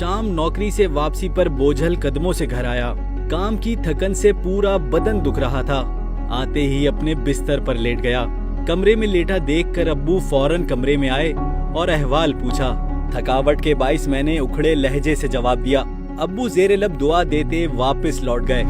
शाम नौकरी से वापसी पर बोझल कदमों से घर आया। काम की थकन से पूरा बदन दुख रहा था। आते ही अपने बिस्तर पर लेट गया। कमरे में लेटा देखकर अब्बू फौरन कमरे में आए और अहवाल पूछा। थकावट के बाइस मैंने उखड़े लहजे से जवाब दिया। अब्बू जेर लब दुआ देते वापस लौट गए।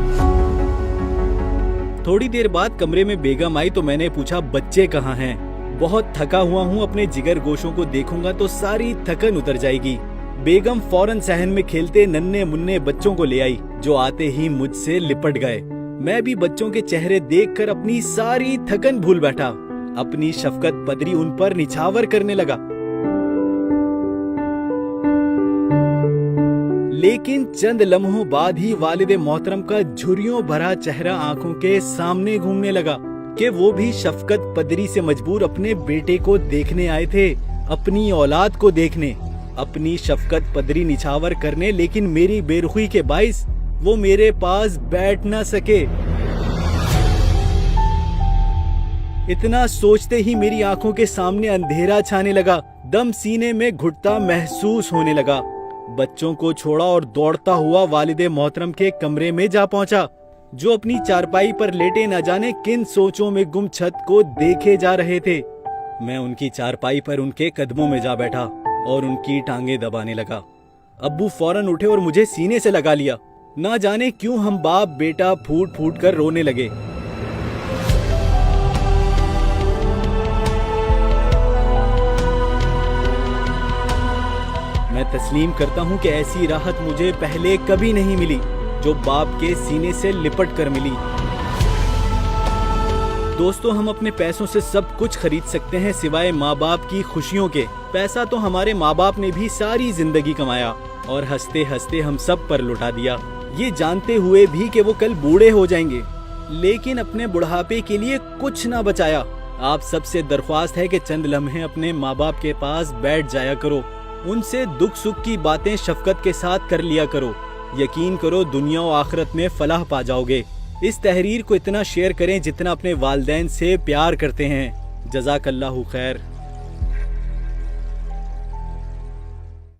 थोड़ी देर बाद कमरे में बेगम आई तो मैंने पूछा, बच्चे कहाँ हैं? बहुत थका हुआ हूँ, अपने जिगर गोशों को देखूंगा तो सारी थकन उतर जाएगी। बेगम फौरन सहन में खेलते नन्हे मुन्ने बच्चों को ले आई, जो आते ही मुझसे लिपट गए। मैं भी बच्चों के चेहरे देखकर अपनी सारी थकन भूल बैठा। अपनी शफकत पदरी उन पर निछावर करने लगा। लेकिन चंद लम्हों बाद ही वालिद मोहतरम का झुर्रियों भरा चेहरा आंखों के सामने घूमने लगा कि वो भी शफकत पदरी से मजबूर अपने बेटे को देखने आए थे, अपनी औलाद को देखने, अपनी शफकत पदरी निछावर करने। लेकिन मेरी बेरुखी के बाइस वो मेरे पास बैठ ना सके। इतना सोचते ही मेरी आंखों के सामने अंधेरा छाने लगा। दम सीने में घुटता महसूस होने लगा। बच्चों को छोड़ा और दौड़ता हुआ वालिदे मोहतरम के कमरे में जा पहुंचा, जो अपनी चारपाई पर लेटे न जाने किन सोचों में गुम छत को देखे जा रहे थे। मैं उनकी चारपाई पर उनके कदमों में जा बैठा और उनकी टांगे दबाने लगा। अब्बू फौरन उठे और मुझे सीने से लगा लिया। ना जाने क्यों हम बाप बेटा फूट फूट कर रोने लगे। मैं तस्लीम करता हूँ कि ऐसी राहत मुझे पहले कभी नहीं मिली, जो बाप के सीने से लिपट कर मिली। दोस्तों, हम अपने पैसों से सब कुछ खरीद सकते हैं सिवाय माँ बाप की खुशियों के। पैसा तो हमारे माँ बाप ने भी सारी जिंदगी कमाया और हंसते हंसते हम सब पर लुटा दिया, ये जानते हुए भी कि वो कल बूढ़े हो जाएंगे। लेकिन अपने बुढ़ापे के लिए कुछ ना बचाया। आप सबसे दरख्वास्त है कि चंद लम्हे अपने माँ बाप के पास बैठ जाया करो। उनसे दुख सुख की बातें शफकत के साथ कर लिया करो। यकीन करो, दुनिया और आखिरत में फलाह पा जाओगे। इस तहरीर को इतना शेयर करें जितना अपने वालिदैन से प्यार करते हैं। जज़ाकल्लाहु खैर।